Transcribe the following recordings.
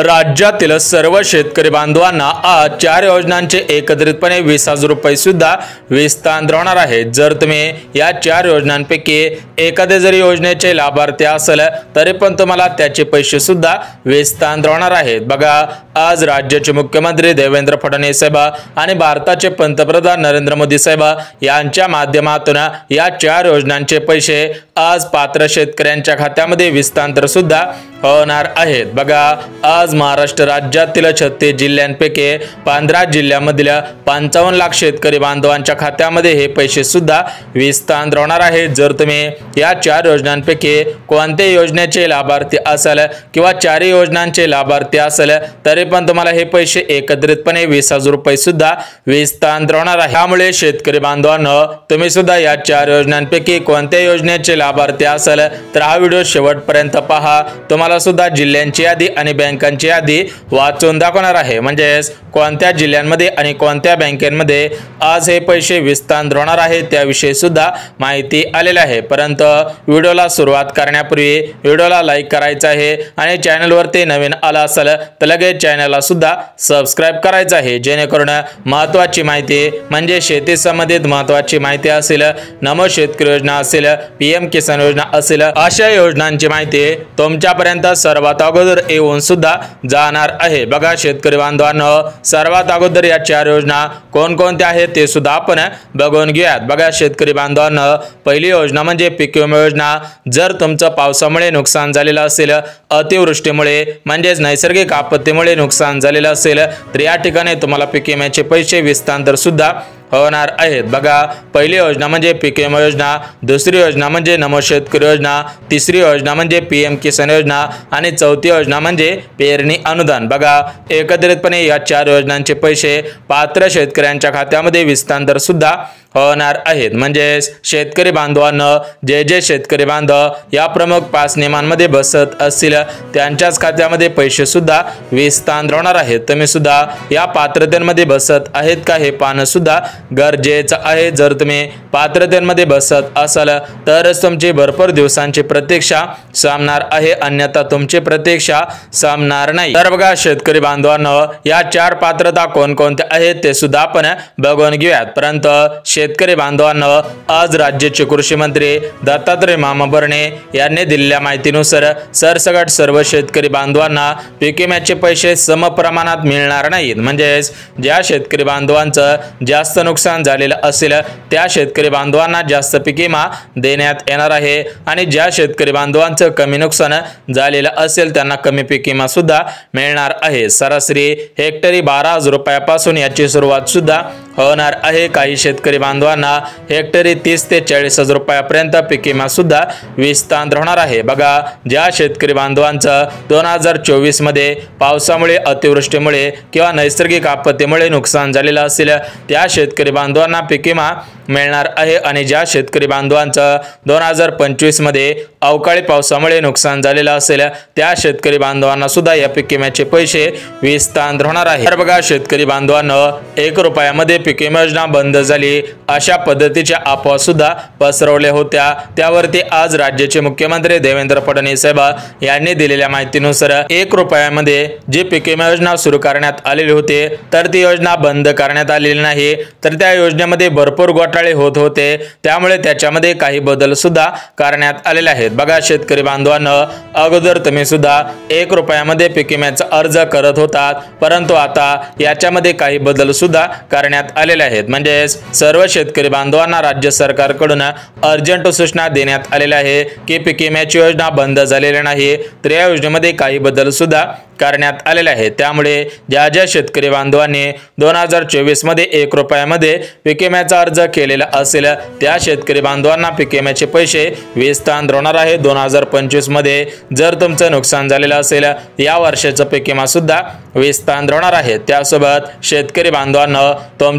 राज्यातील सर्व शेतकरी बांधवांना आज 4 योजनांचे एकत्रितपणे 20,000 रुपये सुद्धा विस्तार होणार आहेत। जर तुम्ही या 4 योजनांपैकी एखाद्या जरी योजनेचे लाभार्थी असाल तरी पण तुम्हाला त्याचे पैसे सुद्धा विस्तार होणार आहेत। बघा, आज राज्याचे मुख्यमंत्री देवेंद्र फडणवीस साहेब आणि भारताचे पंतप्रधान नरेंद्र मोदी साहेब यांच्या माध्यमातून या 4 योजनांचे पैसे आज पात्र शेतकऱ्यांच्या खात्यामध्ये विस्तार सुद्धा होणार आहेत। बघा, आज महाराष्ट्र राज्यातील 36 जिल्ह्यांपैकी 15 जिल्ह्यांमधील 55 लाख शेतकरी बांधवांच्या खात्यामध्ये हे पैसे सुद्धा विस्तार होणार आहेत। जर तुम्ही या 4 योजनांपैकी कोणत्याही योजनेचे लाभार्थी असाल किंवा 4 योजनांचे लाभार्थी असाल तरी पण तुम्हाला हे पैसे एकत्रितपणे 20,000 रुपये सुद्धा विस्तार होणार आहे। त्यामुळे शेतकरी बांधवांनो, तुम्ही सुद्धा या 4 योजनांपैकी कोणत्या योजनेचे लाभार्थी असाल तर हा व्हिडिओ शेवटपर्यंत पहा। तुम्हाला सुद्धा जिल्ह्यांची यादी आणि बँकांची यादी वाचून दाखवणार आहे, म्हणजे कोणत्या जिल्ह्यांमध्ये आणि कोणत्या बँकेमध्ये आज हे पैसे विस्तार होणार आहे त्याविषयी सुद्धा माहिती आलेली आहे। परंतु व्हिडिओला सुरुवात करण्यापूर्वी व्हिडिओला लाईक करायचा आहे आणि चॅनलवरती नवीन आला असाल तर लगेच चॅनलला सुद्धा सबस्क्राइब करायचं आहे, जेणेकरून महत्त्वाची माहिती म्हणजे शेती संबंधित महत्त्वाची माहिती असेल, नमो शेतकरी योजना असेल, पीएम किसान योजना असेल, अशा योजनांची माहिती तुमच्यापर्यंत सर्वात अगोदर येऊन सुद्धा जाणार आहे। बघा शेतकरी बांधवांनो, सर्वात अगोदर या 4 योजना कोणकोणत्या आहेत ते सुद्धा आपण बघून घेऊयात। बघा शेतकरी बांधवांनो, पहिली योजना म्हणजे पीक विमा योजना। जर तुमचं पावसामुळे नुकसान झालेलं असेल, अतिवृष्टीमुळे म्हणजेच नैसर्गिक आपत्तीमुळे नुकसान झालेलं असेल तर या ठिकाणी तुम्हाला पीक विम्याचे पैसे विस्तार सुद्धा होणार आहेत। बघा, पहिली योजना म्हणजे पीक विमा योजना, दुसरी योजना म्हणजे नमो शेतकरी योजना, तिसरी योजना म्हणजे पीएम किसान योजना आणि चौथी योजना म्हणजे पेरणी अनुदान। बघा, एकत्रितपणे या 4 योजनांचे पैसे पात्र शेतकऱ्यांच्या खात्यामध्ये विस्तार सुद्धा होणार आहेत। म्हणजे शेतकरी बांधवांना जे शेतकरी बांधव या प्रमुख 5 नियमांमध्ये बसत असतील त्यांच्याच खात्यामध्ये पैसे सुद्धा विस्तार होणार आहेत। तुम्ही सुद्धा या पात्रतेमध्ये बसत आहेत का हे पाहणं सुद्धा गरजेचं आहे। जर तुम्ही पात्रतेमध्ये बसत असाल तरच तुमची भरपूर दिवसांची प्रतीक्षा संपणार आहे, अन्यथा तुमची प्रतीक्षा संपणार नाही। तर बघा शेतकरी बांधवांनो, या 4 पात्रता कोणकोणत्या आहेत ते सुद्धा आपण बघून घेऊयात। परंतु शेतकरी बांधवांनो, आज राज्याचे कृषी मंत्री दत्तात्रय मामा भरणे यांनी दिलेल्या माहितीनुसार सरसकट सर्व शेतकरी बांधवांना पीक विम्याचे पैसे समप्रमाणात मिळणार नाहीत। म्हणजे ज्या शेतकरी बांधवांचं जास्त नुकसान झालेलं असेल त्या शेतकरी बांधवांना जास्त पीक विमा देण्यात येणार आहे आणि ज्या शेतकरी बांधवांचं कमी नुकसान झालेलं असेल त्यांना कमी पीक विमा सुद्धा मिळणार आहे। सरासरी हेक्टरी 12,000 रुपयापासून याची सुरुवात सुद्धा होणार आहे। काही शेतकरी बांधवांना हेक्टरी 30 ते 40,000 रुपयापर्यंत पीक विमा सुद्धा विस्तार होणार आहे। बघा, ज्या शेतकरी बांधवांचं 2024 मध्ये पावसामुळे, अतिवृष्टीमुळे किंवा नैसर्गिक आपत्तीमुळे नुकसान झालेलं असेल त्या शेतकरी बांधवांना पीक विमा मिळणार आहे आणि ज्या शेतकरी बांधवांचं 2025 मध्ये अवकाळी पावसामुळे नुकसान झालेलं असेल त्या शेतकरी बांधवांना सुद्धा या पीक विम्याचे पैसे विस्तार होणार आहे। तर बघा शेतकरी बांधवांनो, 1 रुपयामध्ये पीक विमा योजना बंद झाली अशा पद्धतीच्या अफवा सुद्धा पसरवल्या होत्या। त्यावरती आज राज्याचे मुख्यमंत्री देवेंद्र फडणवीस साहेब यांनी दिलेल्या माहितीनुसार 1 रुपयामध्ये जी पीक विमा योजना सुरू करण्यात आलेली होती तर ती योजना बंद करण्यात आलेली नाही, तर त्या योजनेमध्ये भरपूर घोटाळे होत होते, त्यामुळे त्याच्यामध्ये काही बदल सुद्धा करण्यात आलेले आहेत। बघा शेतकरी बांधवांनो, अगोदर तुम्ही सुद्धा 1 रुपयामध्ये पीक विम्याचा अर्ज करत होतात, परंतु आता याच्यामध्ये काही बदल सुद्धा करण्यात आलेले आहेत। म्हणजे सर्व शेतकरी बांधवांना राज्य सरकारकडून अर्जंट सूचना देण्यात आलेल्या आहे की पीक विम्याची योजना बंद झालेली नाही, तर या योजनेमध्ये काही बदल सुद्धा करण्यात आलेले आहे। त्यामुळे ज्या शेतकरी बांधवांनी 2024 मध्ये 1 रुपयामध्ये पीक विम्याचा अर्ज केलेला असेल त्या शेतकरी बांधवांना पीक विम्याचे पैसे विस्तार होणार आहे। 2025 मध्ये जर तुमचं नुकसान झालेलं असेल या वर्षाचं पीक विमा सुद्धा विस्तार होणार आहे। त्यासोबत शेतकरी बांधवांना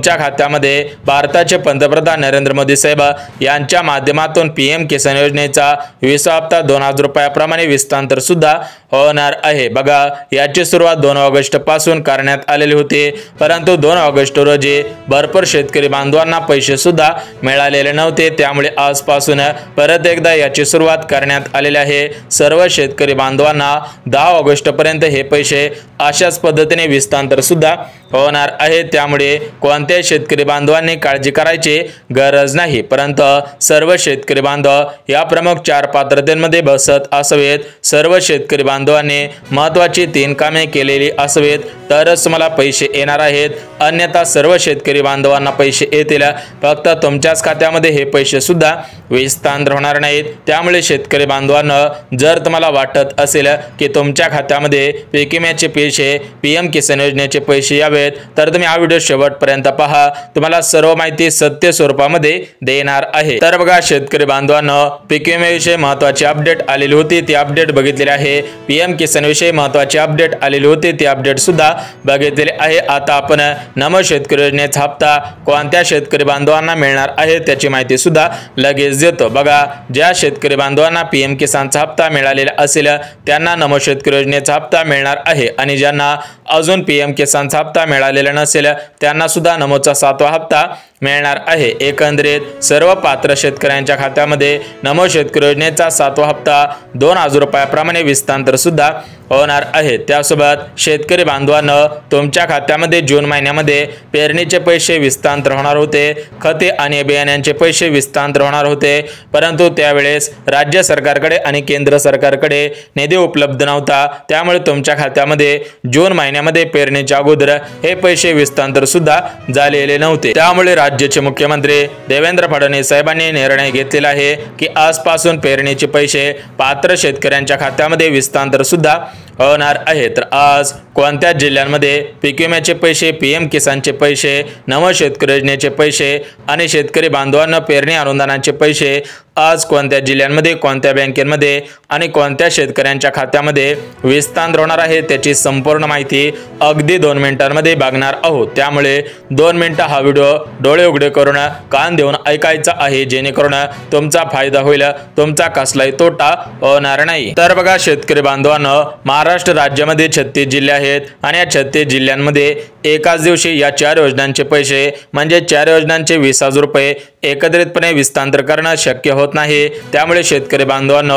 तुमच्या खात्यामध्ये भारताचे पंतप्रधान नरेंद्र मोदी साहेब यांच्या माध्यमातून PM किसान योजनेचा 20वा हप्ता 2000 रुपयाप्रमाणे विस्तार सुद्धा होणार आहे। बघा, याची सुरुवात 2 ऑगस्ट पासून करण्यात आलेली होती, परंतु 2 ऑगस्ट रोजी भरपूर शेतकरी बांधवांना पैसे सुद्धा मिळालेले नव्हते। त्यामुळे आजपासून परत एकदा याची सुरुवात करण्यात आलेली आहे। सर्व शेतकरी बांधवांना 10 ऑगस्ट पर्यंत हे पैसे अशाच पद्धतीने विस्तार सुद्धा होणार आहे। त्यामुळे कोणत्याही शेतकरी बांधवांनी काळजी करायची गरज नाही, परंतु सर्व शेतकरी बांधव या प्रमुख 4 पात्रतेमध्ये बसत असावेत। सर्व शेतकरी बांधवांनी महत्त्वाची 3 कामे केलेली असावेत तरच तुम्हाला पैसे येणार आहेत, अन्यथा सर्व शेतकरी बांधवांना पैसे येतील, फक्त तुमच्याच खात्यामध्ये हे पैसे सुद्धा विस्तार होणार नाहीत। त्यामुळे शेतकरी बांधवांना जर तुम्हाला वाटत असेल की तुमच्या खात्यामध्ये पीक विम्याचे पैसे, PM किसान योजनेचे पैसे यावेत, तर तुम्ही हा व्हिडिओ शेवटपर्यंत पहा, तुम्हाला सर्व माहिती सत्य स्वरूपामध्ये देणार आहे। तर बघा शेतकरी बांधवांना पीक विम्याविषयी महत्त्वाची अपडेट आलेली होती, ती अपडेट बघितलेली आहे। PM किसान विषयी महत्त्वाची अपडेट आलेली होती, ती अपडेट सुद्धा बघितलेली आहे। आता आपण नमो शेतकरी योजनेचा हप्ता कोणत्या शेतकरी बांधवांना मिळणार आहे त्याची माहिती सुद्धा लगेच देतो। बघा, ज्या शेतकरी बांधवांना PM किसानचा हप्ता मिळालेला असेल त्यांना नमो शेतकरी योजनेचा हप्ता मिळणार आहे, आणि ज्यांना अजून PM किसानचा हप्ता मिळालेला नसेल त्यांना सुद्धा नमोचा 7वा हप्ता मिळणार आहे। एकंदरीत सर्व पात्र शेतकऱ्यांच्या खात्यामध्ये नमो शेतकरी योजनेचा 7वा हप्ता 2000 रुपयाप्रमाणे विस्तार सुद्धा होणार आहे। त्यासोबत शेतकरी बांधवांना तुमच्या खात्यामध्ये जून महिन्यामध्ये पेरणीचे पैसे विस्तार होणार होते, खते आणि बियाण्यांचे पैसे विस्तार होणार होते, परंतु त्यावेळेस राज्य सरकारकडे आणि केंद्र सरकारकडे निधी उपलब्ध नव्हता। त्यामुळे तुमच्या खात्यामध्ये जून महिन्यामध्ये पेरणीच्या अगोदर हे पैसे विस्तार सुद्धा झालेले नव्हते। त्यामुळे राज्याचे मुख्यमंत्री देवेंद्र फडणवीस साहेबांनी निर्णय घेतलेला आहे की आजपासून पेरणीचे पैसे पात्र शेतकऱ्यांच्या खात्यामध्ये विस्तार सुद्धा होणार आहे। तर आज कोणत्या जिल्ह्यांमध्ये पीक विम्याचे पैसे, PM किसानचे पैसे, नमो शेतकरी योजनेचे पैसे आणि शेतकरी बांधवांना पेरणी अनुदानाचे पैसे आज कोणत्या जिल्ह्यांमध्ये, कोणत्या बँकेमध्ये आणि कोणत्या शेतकऱ्यांच्या खात्यामध्ये विस्तार होणार आहे त्याची संपूर्ण माहिती अगदी 2 मिनिटांमध्ये बघणार आहोत। त्यामुळे 2 मिनिटं हा व्हिडिओ डोळे उघडे करून कान देऊन ऐकायचा आहे, जेणेकरून तुमचा फायदा होईल, तुमचा कसलाही तोटा होणार नाही। तर बघा शेतकरी बांधवांना महाराष्ट्र राज्यामध्ये 36 जिल्हे आहेत, आणि या 36 जिल्ह्यांमध्ये एकाच दिवशी या 4 योजनांचे पैसे म्हणजे 4 योजनांचे 20,000 रुपये एकत्रितपणे विस्तार करणं शक्य होत नाही। त्यामुळे शेतकरी बांधवांना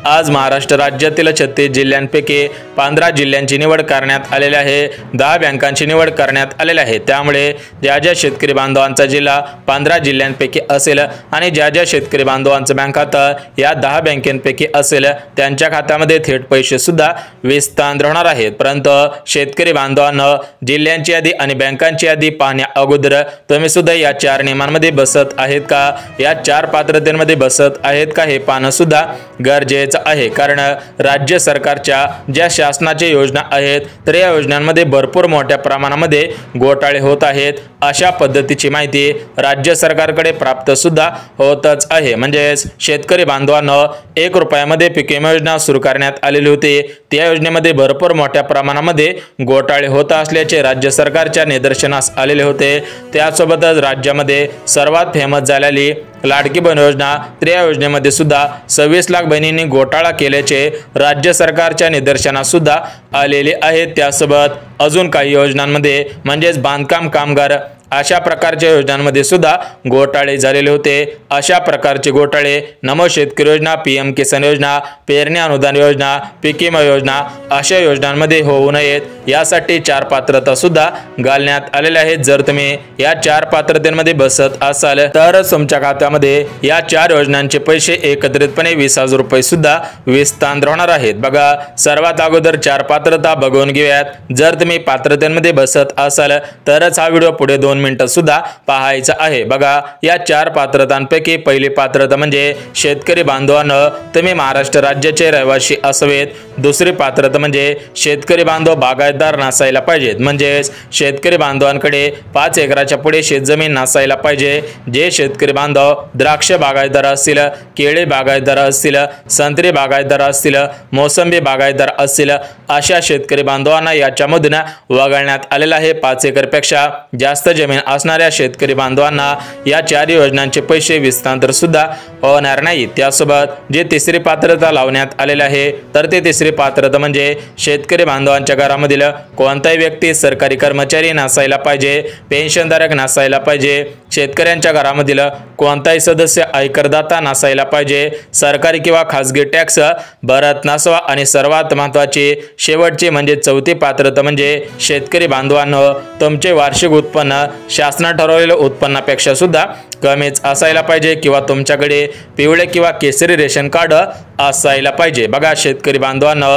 आज महाराष्ट्र राज्यातील 36 जिल्ह्यांपैकी 15 जिल्ह्यांची निवड करण्यात आलेली आहे, 10 बँकांची निवड करण्यात आलेली आहे। त्यामुळे ज्या ज्या शेतकरी बांधवांचा जिल्हा 15 जिल्ह्यांपैकी असेल आणि ज्या ज्या शेतकरी बांधवांचं बँक खातं या 10 बँकेपैकी असेल त्यांच्या खात्यामध्ये थेट पैसे सुद्धा विस्तार होणार आहेत। परंतु शेतकरी बांधवांना जिल्ह्यांची यादी आणि बँकांची यादी पाहण्या अगोदर तुम्ही सुद्धा या 4 नियमांमध्ये बसत आहेत का, या 4 पात्रतेमध्ये बसत आहेत का हे पाहणं सुद्धा गरजेचं आहे। कारण राज्य सरकारच्या ज्या शासनाच्या योजना आहेत तर या योजनांमध्ये भरपूर मोठ्या प्रमाणामध्ये घोटाळे होत आहेत, अशा पद्धतीची माहिती राज्य सरकारकडे प्राप्त सुद्धा होतच आहे। म्हणजे शेतकरी बांधवांना 1 रुपयामध्ये पीक विमा योजना सुरू करण्यात आलेली होती, त्या योजनेमध्ये भरपूर मोठ्या प्रमाणामध्ये घोटाळे होत असल्याचे राज्य सरकारच्या निदर्शनास आलेले होते। त्यासोबतच राज्यामध्ये सर्वात फेमस झालेली लाडकी बहीण योजना, तर या योजनेमध्ये सुद्धा 26 लाख बहिणींनी घोटाळा केल्याचे राज्य सरकारच्या निदर्शनास सुद्धा आलेले आहे। त्यासोबत अजून काही योजनांमध्ये म्हणजेच बांधकाम कामगार अशा प्रकारच्या योजनांमध्ये सुद्धा घोटाळे झालेले होते। अशा प्रकारचे घोटाळे नमो शेतकरी योजना, PM किसान योजना, पेरणी अनुदान योजना, पीक विमा योजना अशा योजनांमध्ये होऊ नयेत यासाठी 4 पात्रता सुद्धा घालण्यात आलेल्या आहेत। जर तुम्ही या 4 पात्रतेमध्ये बसत असाल तर तुमच्या खात्यामध्ये या 4 योजनांचे पैसे एकत्रितपणे 20,000 रुपये सुद्धा विस्तार होणार आहेत। बघा, सर्वात अगोदर 4 पात्रता बघून घेऊयात। जर तुम्ही पात्रतेमध्ये बसत असाल तरच हा व्हिडिओ पुढे 2 मिनिटं सुद्धा पाहायचा आहे। बघा, या 4 पात्रतांपैकी पहिली पात्रता म्हणजे शेतकरी बांधवांना तुम्ही महाराष्ट्र राज्याचे रहिवासी असावेत। दुसरी पात्रता म्हणजे शेतकरी बांधव बागायतदार नसायला पाहिजेत, म्हणजे शेतकरी बांधवांकडे 5 एकराच्या पुढे शेतजमीन नसायला पाहिजे। जे शेतकरी बांधव द्राक्ष बागायतदार असतील, केळी बागायतदार असतील, संत्री बागायतदार असतील, मोसंबी बागायतदार असतील अशा शेतकरी बांधवांना याच्यामधून वगळण्यात आलेला आहे। 5 एकरपेक्षा जास्त जमीन असणाऱ्या शेतकरी बांधवांना या 4 योजनांचे पैसे विस्तार सुद्धा होणार नाही। त्यासोबत जे तिसरी पात्रता लावण्यात आलेले आहे तर ते तिसरी पात्रता म्हणजे शेतकरी बांधवांच्या घरामधील कोणताही व्यक्ती सरकारी कर्मचारी नसायला पाहिजे, पेन्शनधारक नसायला पाहिजे, शेतकऱ्यांच्या घरामधील कोणताही सदस्य आयकरदाता नसायला पाहिजे, सरकारी किंवा खासगी टॅक्स भरत नसावा आणि सर्वात महत्त्वाची शेवटची म्हणजे चौथी पात्रता म्हणजे शेतकरी बांधवांनो तुमचे वार्षिक उत्पन्न शासनाने ठरवलेल्या उत्पन्नापेक्षा सुद्धा कमीच असायला पाहिजे किंवा तुमच्याकडे पिवळे किंवा केसरी रेशन कार्ड असायला पाहिजे। बघा शेतकरी बांधवांनो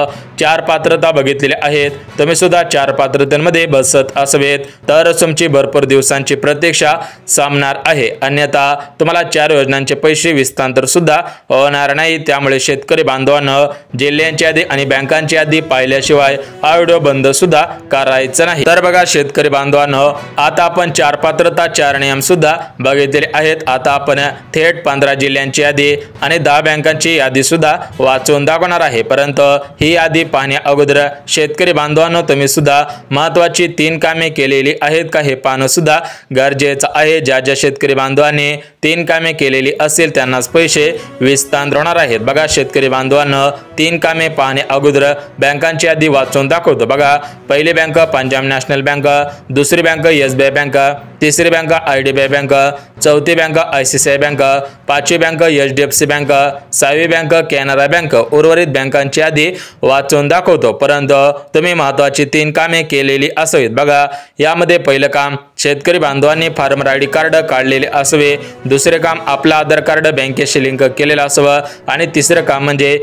4 पात्रता बघितलेल्या आहेत, तुम्ही सुद्धा 4 पात्रतेमध्ये बसत असावेत तर तुमची भरपूर दिवसांची प्रतीक्षा संपणार आहे, अन्यथा तुम्हाला 4 योजनांचे पैसे विस्तार सुद्धा होणार नाही। त्यामुळे शेतकरी बांधवांनो जिल्ह्यांची यादी आणि बँकांची यादी पाहिल्याशिवाय हा व्हिडिओ बंद सुद्धा करायचा नाही। तर बघा शेतकरी बांधवांनो आता आपण 4 पात्रता 4 नियम सुद्धा बघितले आहेत। आता आपण थेट 15 जिल्ह्यांची यादी आणि 10 बँकांची यादी सुद्धा वाचून दाखवणार आहे, परंतु ही यादी पाहण्या अगोदर शेतकरी बांधवांनो तुम्ही सुद्धा महत्त्वाची 3 कामे केलेली आहेत का हे पाहणं सुद्धा गरजेचं आहे। ज्या शेतकरी बांधवांनी 3 कामे केलेली असेल त्यांनाच पैसे विस्तार होणार आहेत। बघा शेतकरी बांधवांनो 3 कामे पाहण्या अगोदर बँकांची यादी वाचून दाखवतो। बघा पहिली बँक पंजाब नॅशनल बँक, दुसरी बँक SBI बँक, तिसरी बँक IDBI बँक, चौथी बँक ICICI बँक, पाचवी बँक HDFC बँक, 6वी बँक कॅनरा बँक। उर्वरित बँकांची यादी वाचून दाखवतो, परंतु तुम्ही महत्त्वाची 3 कामे केलेली असावीत। बघा यामध्ये पहिलं काम शेतकरी बांधवांनी फार्मर ID कार्ड काढलेले असावे, दुसरे काम आपलं आधार कार्ड बँकेशी लिंक केलेलं असावं आणि तिसरं काम म्हणजे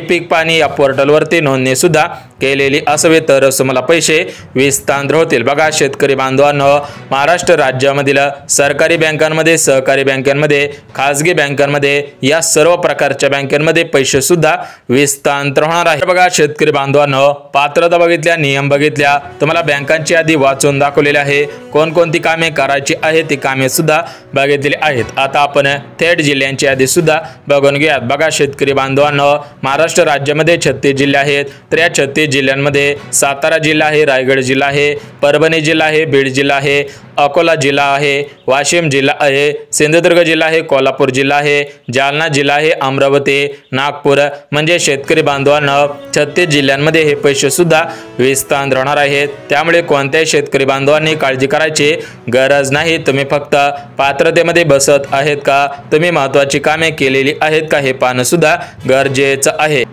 पीक पाणी या पोर्टलवरती नोंदणी सुद्धा केलेली असावी तरच तुम्हाला पैसे विस्तार होतील। बघा शेतकरी बांधवांनो महाराष्ट्र राज्यामधील सरकारी बँकांमध्ये, सहकारी बँकांमध्ये, खासगी बँकांमध्ये या सर्व प्रकारच्या बँकांमध्ये पैसे सुद्धा विस्तार होणार आहे। बघा शेतकरी बांधवांनो पात्रता बघितल्या, नियम बघितल्या, तुम्हाला बँकांची यादी वाचून दाखवलेली आहे, कोणकोणती कामे करायची आहेत ती कामे सुद्धा बघितलेली आहेत। आता आपण थेट जिल्ह्यांची यादी सुद्धा बघून घेऊयात। बघा शेतकरी बांधवांनो महाराष्ट्र राज्यामध्ये 36 जिल्हे आहेत, तर या 36 जिल्ह्यांमध्ये सातारा जिल्हा आहे, रायगड जिल्हा आहे, परभणी जिल्हा आहे, बीड जिल्हा आहे, अकोला जिल्हा आहे, वाशिम जिल्हा आहे, सिंधुदुर्ग जिल्हा आहे, कोल्हापूर जिल्हा आहे, जालना जिल्हा आहे, अमरावती, नागपूर म्हणजे शेतकरी बांधवांनो 36 जिल्ह्यांमध्ये हे पैसे सुद्धा विस्तार होणार आहेत। त्यामुळे कोणत्याही शेतकरी बांधवांनी काळजी करायची गरज नाही। तुम्ही फक्त पात्रतेमध्ये बसत आहेत का, तुम्ही महत्त्वाची कामे केलेली आहेत का हे पाहणं सुद्धा गरजेचं आहे।